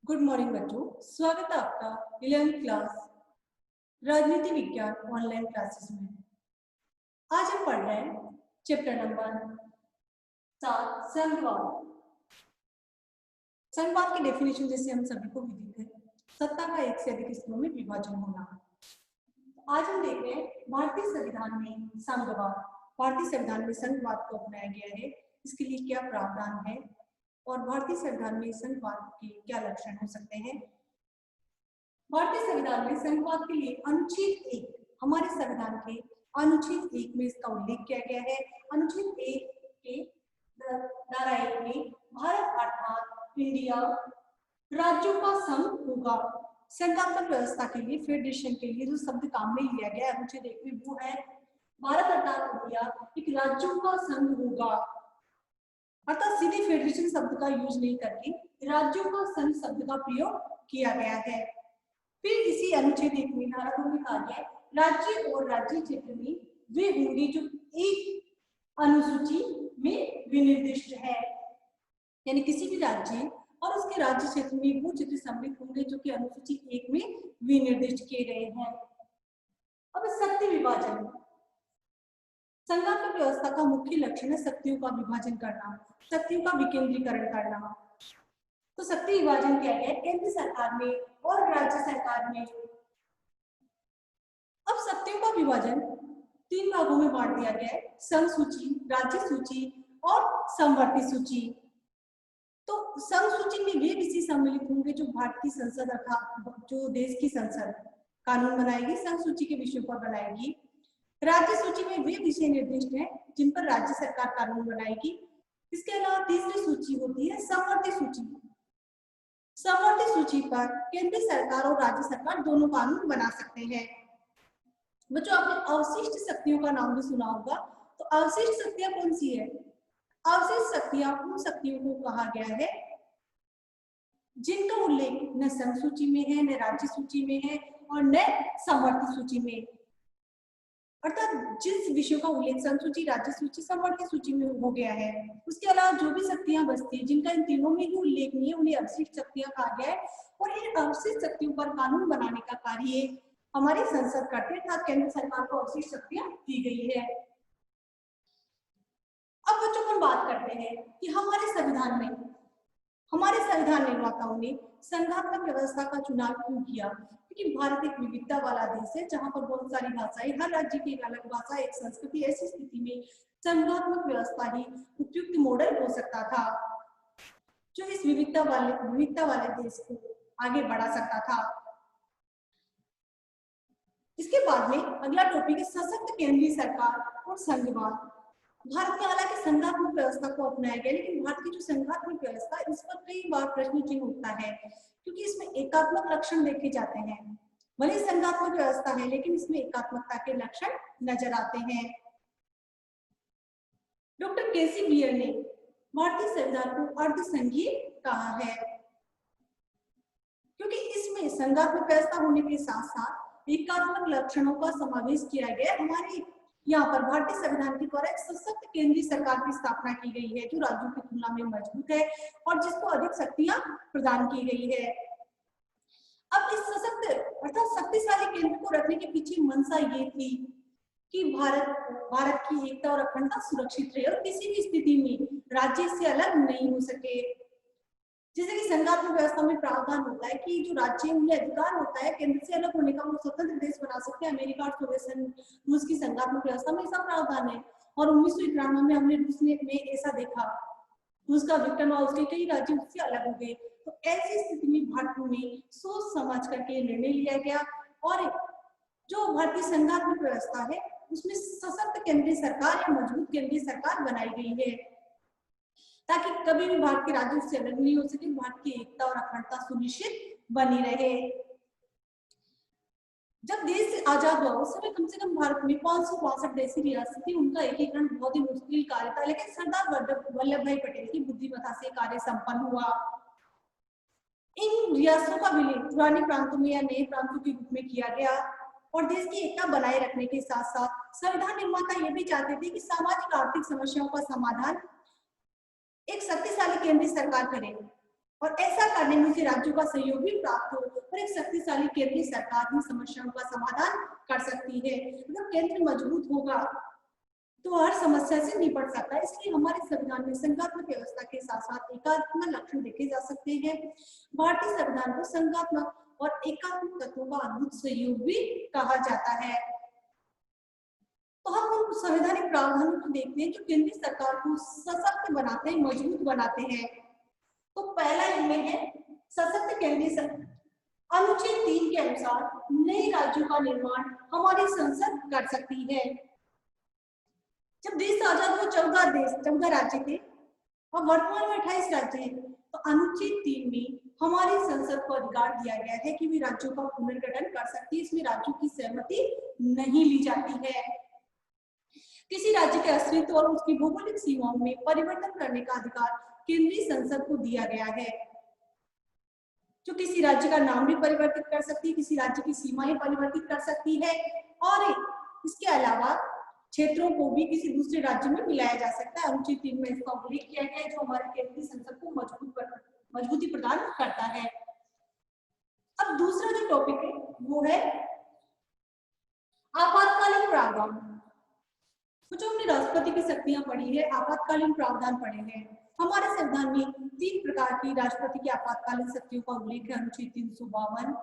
Good morning बच्चों, स्वागत है आपका 11th क्लास राजनीति विज्ञान ऑनलाइन क्लासेस में। आज हम पढ़ रहे हैं चैप्टर नंबर 7 संघवाद। संघवाद की डेफिनेशन जैसे हम सभी को विदित है, सत्ता का एक से अधिक स्तरों में विभाजन होना। आज हम देख रहे हैं भारतीय संविधान में संघवाद। भारतीय संविधान में संघवाद को अपनाया गया है, इसके लिए क्या प्रावधान है और भारतीय संविधान में संघवाद के क्या लक्षण हो सकते हैं। भारतीय संविधान में संघवाद के लिए अनुच्छेद 1, हमारे संविधान के अनुच्छेद 1 में इसका उल्लेख किया गया है। अनुच्छेद 1 के धारा 1 में भारत अर्थात इंडिया राज्यों का संघ होगा। संघात्मक व्यवस्था के लिए, फेडरेशन के लिए जो शब्द काम में लिया गया अनुच्छेद 1 में वो है भारत अर्थात इंडिया एक राज्यों का संघ होगा। अर्थात सीधे फेडरेशन शब्द का यूज नहीं करके राज्यों का संघ शब्द का प्रयोग किया गया है। फिर इसी अनुच्छेद 1 में धारा 2 में कहा गया राज्य और राज्य क्षेत्र में वे होंगे जो एक अनुसूची में विनिर्दिष्ट है, यानी किसी भी राज्य और उसके राज्य क्षेत्र में वो क्षेत्र सम्मिलित होंगे जो कि अनुसूची 1 में विनिर्दिष्ट किए गए हैं। अब शक्ति विभाजन, संघात्मक व्यवस्था का मुख्य लक्षण है शक्तियों का विभाजन करना, शक्तियों का विकेंद्रीकरण करना। तो शक्ति विभाजन किया गया केंद्र सरकार में और राज्य सरकार में। अब शक्तियों का विभाजन 3 भागों में बांट दिया गया है, संघ सूची, राज्य सूची और समवर्ती सूची। तो संघ सूची में वे विषय सम्मिलित होंगे जो भारतीय संसद अर्थात जो देश की संसद कानून बनाएगी, संघ सूची के विषयों पर बनाएगी। राज्य सूची में वे विषय निर्दिष्ट हैं जिन पर राज्य सरकार कानून बनाएगी। इसके अलावा तीसरी सूची होती है समवर्ती सूची। समवर्ती सूची पर केंद्र सरकार और राज्य सरकार दोनों कानून बना सकते हैं। बच्चों, आपने अवशिष्ट शक्तियों का नाम भी सुना होगा। तो अवशिष्ट शक्तियां कौन सी है? अवशिष्ट शक्तियां उन शक्तियों को कहा गया है जिनका उल्लेख न संघ सूची में है, न राज्य सूची में है और न समवर्ती सूची में। अर्थात जिस विषयों का उल्लेख संघ सूची, राज्य सूची, समवर्ती सूची में हो गया है, उसके अलावा जो भी शक्तियां बचती है जिनका इन तीनों में ही उल्लेख नहीं है, उन्हें अवशिष्ट शक्तियां कहा गया है। और इन अवशिष्ट शक्तियों पर कानून बनाने का कार्य हमारी संसद करती है, अर्थात केंद्र सरकार को अवशिष्ट शक्तियां दी गई है। अब बच्चों हम बात करते हैं कि हमारे संविधान निर्माताओं ने संघात्मक व्यवस्था का चुनाव क्यों किया, क्योंकि भारत एक विविधता वाला देश है जहां पर बहुत सारी भाषाएं, हर राज्य की एक अलग भाषा, एक संस्कृति। ऐसी स्थिति में संघात्मक व्यवस्था ही उपयुक्त मॉडल हो सकता था जो इस विविधता वाले देश को आगे बढ़ा सकता था। इसके बाद में अगला टॉपिक है सशक्त केंद्रीय सरकार और संघवाद। भारत में हालांकि संघात्मक व्यवस्था को अपनाया गया, लेकिन भारत की जो संघात्मक व्यवस्था इस पर कई बार प्रश्न चिन्ह उठता है क्योंकि इसमें एकात्मक लक्षण देखे जाते हैं। भले संघात्मक व्यवस्था है लेकिन इसमें एकात्मकता के लक्षण नजर आते हैं। डॉक्टर केसी बियर ने भारतीय संविधान को अर्धसंघीय कहा है क्योंकि इसमें संघात्मक व्यवस्था होने के साथ साथ एकात्मक लक्षणों का समावेश किया गया। हमारे यहाँ पर भारतीय संविधान के द्वारा एक सशक्त केंद्रीय सरकार की स्थापना की गई है जो राज्यों की तुलना में मजबूत है और जिसको अधिक शक्तियां प्रदान की गई है। अब इस सशक्त अर्थात शक्तिशाली केंद्र को रखने के पीछे मंशा ये थी कि भारत की एकता और अखंडता सुरक्षित रहे और किसी भी स्थिति में राज्य से अलग नहीं हो सके। जैसे कि संघात्मक व्यवस्था में प्रावधान होता है कि जो राज्य उन्हें अधिकार होता है केंद्र से अलग होने का, वो स्वतंत्र देश बना सकते हैं। अमेरिका और सोवियत रूस की संघात्मक व्यवस्था में ऐसा प्रावधान है और 1991 में हमने रूस में ऐसा देखा, रूस का विघटन हुआ, उसके कई राज्य उससे अलग हो गए। तो ऐसी स्थिति में भारत में सोच समझ करके निर्णय लिया गया और जो भारतीय संघात्मक व्यवस्था है उसमें सशक्त केंद्रीय सरकार या मजबूत केंद्रीय सरकार बनाई गई है ताकि कभी भी भारत के राज्यों से अलग नहीं हो सके, भारत की एकता और अखंडता सुनिश्चित बनी रहे। जब देश आजाद हुआ उस समय कम से कम भारत में 562 देशी रियासत थी। उनका एकीकरण बहुत ही मुश्किल कार्य था, लेकिन सरदार वल्लभ भाई पटेल की बुद्धिमत्ता से कार्य संपन्न हुआ। इन रियासतों का विलय पुराने प्रांतों में या नए प्रांतों के रूप में किया गया और देश की एकता बनाए रखने के साथ साथ संविधान निर्माता ये भी चाहते थे कि सामाजिक आर्थिक समस्याओं का समाधान एक शक्तिशाली केंद्रीय सरकार करे। और ऐसा करने में उसे राज्यों का सहयोग भी प्राप्त हो और एक शक्तिशाली केंद्रीय सरकार भी समस्याओं का समाधान कर सकती है। अगर केंद्र मजबूत होगा तो हर समस्या से निपट सकता है। इसलिए हमारे संविधान में संघात्मक व्यवस्था के साथ साथ एकात्मक लक्षण देखे जा सकते हैं। भारतीय संविधान को संघात्मक और एकात्मक तत्वों का अद्भुत संयोग भी कहा जाता है। तो हम उन संवैधानिक प्रावधानों को देखते हैं जो केंद्रीय सरकार को सशक्त बनाते हैं, मजबूत बनाते हैं। तो पहला इनमें है सशक्त केंद्रीय सरकार। अनुच्छेद 3 के अनुसार नए राज्यों का निर्माण हमारी संसद कर सकती है। जब देश आजाद हुआ 14 राज्य थे और वर्तमान में 28 राज्य हैं, तो अनुच्छेद 3 में हमारी संसद को अधिकार दिया गया है कि वे राज्यों का पुनर्गठन कर सकती है। इसमें राज्यों की सहमति नहीं ली जाती है। किसी राज्य के अस्तित्व और उसकी भौगोलिक सीमाओं में परिवर्तन करने का अधिकार केंद्रीय संसद को दिया गया है, जो किसी राज्य का नाम भी परिवर्तित कर सकती है, किसी राज्य की सीमाएं परिवर्तित कर सकती है और इसके अलावा क्षेत्रों को भी किसी दूसरे राज्य में मिलाया जा सकता है। अनुच्छेद 3 में इसका उल्लेख किया गया है, जो हमारे केंद्रीय संसद को मजबूती प्रदान करता है। अब दूसरा जो टॉपिक है वो है आपातकालीन प्रावधान। कुछ हमने राष्ट्रपति की शक्तियां पढ़ी है, आपातकालीन प्रावधान पढ़े हैं। हमारे संविधान में 3 प्रकार की राष्ट्रपति की आपातकालीन शक्तियों का उल्लेख है। अनुच्छेद 352,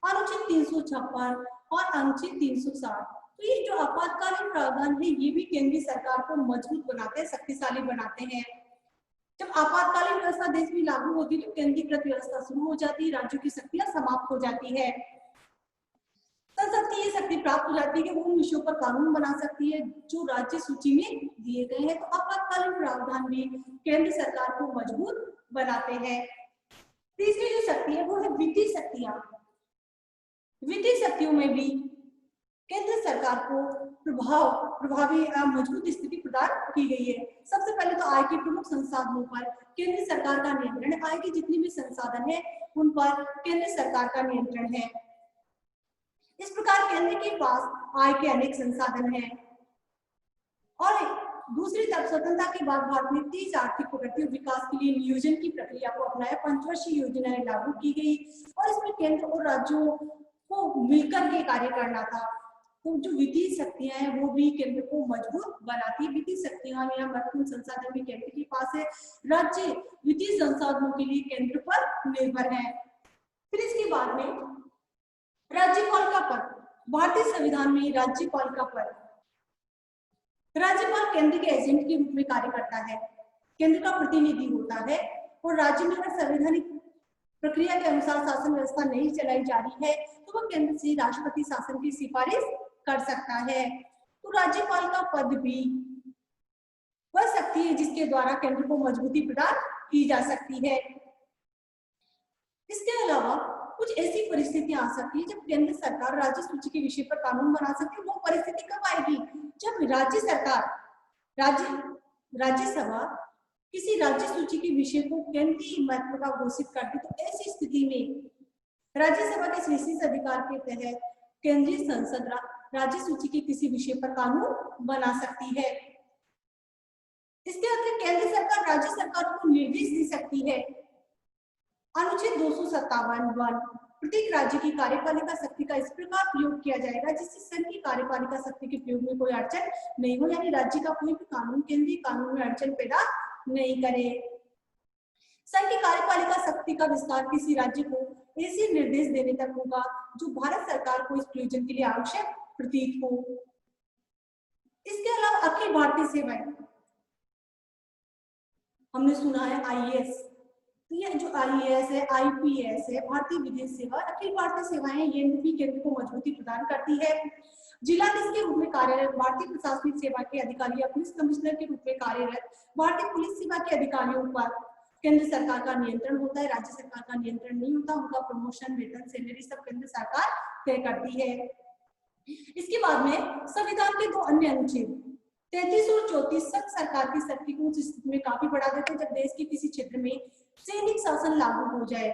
अनुच्छेद 356 और अनुच्छेद 360। तो ये जो आपातकालीन प्रावधान है ये भी केंद्रीय सरकार को मजबूत बनाते हैं, शक्तिशाली बनाते हैं। जब आपातकालीन व्यवस्था देश में लागू होती है तो केंद्रीकृत व्यवस्था शुरू हो जाती है, राज्यों की शक्तियां समाप्त हो जाती है। संसद की ये शक्ति प्राप्त हो जाती है कि वो उन विषयों पर कानून बना सकती है जो राज्य सूची में दिए गए हैं। तो आपातकालीन प्रावधान भी केंद्र सरकार को मजबूत बनाते हैं। तीसरी जो शक्ति है वो है वित्तीय शक्तियां। वित्तीय शक्तियों में भी केंद्र सरकार को प्रभावी मजबूत स्थिति प्रदान की गई है। सबसे पहले तो आय के प्रमुख संसाधनों पर केंद्र सरकार का नियंत्रण है। आय के जितने भी संसाधन है उन पर केंद्र सरकार का नियंत्रण है। इस प्रकार केंद्र के पास आय के अनेक संसाधन हैं और दूसरी तरफ स्वतंत्रता के बाद भारत ने तेज आर्थिक प्रगति और विकास के लिए नियोजन की प्रक्रिया को अपनाया। पंचवर्षीय योजनाएं लागू की गई और इसमें केंद्र और राज्यों को मिलकर के कार्य करना था। तो जो वित्तीय शक्तियां हैं वो भी केंद्र को मजबूत बनाती है। वित्तीय शक्तियां में महत्वपूर्ण संसाधन भी केंद्र के पास है, राज्य वित्तीय संसाधनों के लिए केंद्र पर निर्भर है। फिर इसके बाद में राज्यपाल का पद। भारतीय संविधान में राज्यपाल का पद, राज्यपाल केंद्र के एजेंट के रूप में कार्य करता है, केंद्र का प्रतिनिधि होता है और राज्य में अगर संवैधानिक प्रक्रिया के अनुसार शासन व्यवस्था नहीं चलाई जा रही है तो वह केंद्र से राष्ट्रपति शासन की सिफारिश कर सकता है। तो राज्यपाल का पद भी वह शक्ति है जिसके द्वारा केंद्र को मजबूती प्रदान की जा सकती है। इसके अलावा कुछ ऐसी परिस्थितियां आ सकती है जब केंद्र सरकार राज्य सूची के विषय पर कानून बना सकती है। वो परिस्थिति कब आएगी? जब राज्य सरकार राज्यसभा किसी राज्य सूची के विषय को केंद्रीय महत्व का घोषित करती, तो ऐसी स्थिति में राज्यसभा के विशेष अधिकार के तहत केंद्रीय संसद राज्य सूची के किसी विषय पर कानून बना सकती है। इसके अतिरिक्त केंद्र सरकार राज्य सरकार को निर्देश दे सकती है। अनुच्छेद 257(1) प्रत्येक राज्य की कार्यपालिका शक्ति का इस प्रकार प्रयोग किया जाएगा जिससे संघ की कार्यपालिका शक्ति के प्रयोग में कोई अड़चन नहीं हो, यानी राज्य का कोई भी कानून केंद्रीय कानून में अड़चन पैदा नहीं करे। संघ की कार्यपालिका शक्ति का विस्तार किसी राज्य को ऐसे निर्देश देने तक होगा जो भारत सरकार को इस प्रयोजन के लिए आवश्यक प्रतीत हो। इसके अलावा अखिल भारतीय सेवाएं, हमने सुना है IAS, ये जो IAS है, IPS है, भारतीय विदेश सेवा, अखिल भारतीय सेवाएं, ये भी केंद्र को मजबूती प्रदान करती है। जिलाधीश के रूप में कार्यरत भारतीय प्रशासनिक सेवा के अधिकारी या पुलिस कमिश्नर के रूप में कार्यरत भारतीय पुलिस सेवा के अधिकारियों पर केंद्र सरकार का नियंत्रण होता है, राज्य सरकार का नियंत्रण नहीं होता। उनका प्रमोशन, वेतन, सैलरी सब केंद्र सरकार तय करती है। इसके बाद में संविधान के 2 अन्य अनुच्छेद 33 और 34 संघ सरकार की शक्ति को उस स्थिति में काफी बढ़ा देते हैं जब देश के किसी क्षेत्र में सैनिक शासन लागू हो जाए।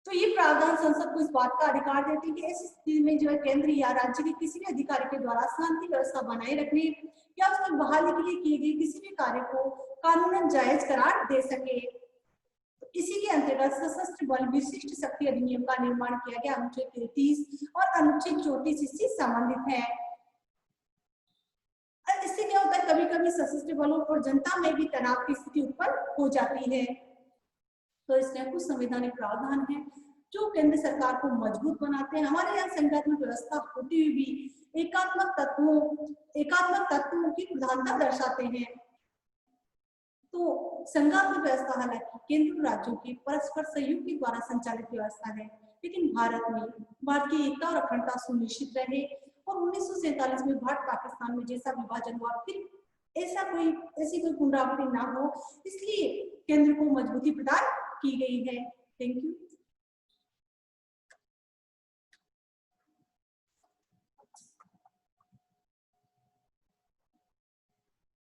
तो ये प्रावधान संसद को इस बात का अधिकार देते हैं कि ऐसी स्थिति में जो है केंद्र या राज्य के किसी भी अधिकारी के द्वारा शांति व्यवस्था बनाए रखने या उसकी बहाली के लिए किए गए किसी भी कार्य को कानूनन जायज करार दे सके। इसी के अंतर्गत सशस्त्र बल विशिष्ट शक्ति अधिनियम का निर्माण किया गया। अनुच्छेद 33 और अनुच्छेद 34 इससे संबंधित है। इससे क्या होता है, कभी कभी सशस्त्र बलों और जनता में भी तनाव की स्थिति उत्पन्न हो जाती है। तो इसमें कुछ संवैधानिक प्रावधान है जो केंद्र सरकार को मजबूत बनाते हैं। हमारे यहाँ संघात्मक व्यवस्था होती हुई भी एकात्मक तत्वों की प्रधानता दर्शाते हैं। तो संघात्मक व्यवस्था हालांकि केंद्र और राज्यों के परस्पर सहयोग के द्वारा संचालित व्यवस्था है, लेकिन भारत में भारतीय एकता और अखंडता सुनिश्चित रहे और 1947 में भारत पाकिस्तान में जैसा विभाजन हुआ फिर ऐसी कोई पुनरावृत्ति ना हो, इसलिए केंद्र को मजबूती प्रदान की गई है। Thank you.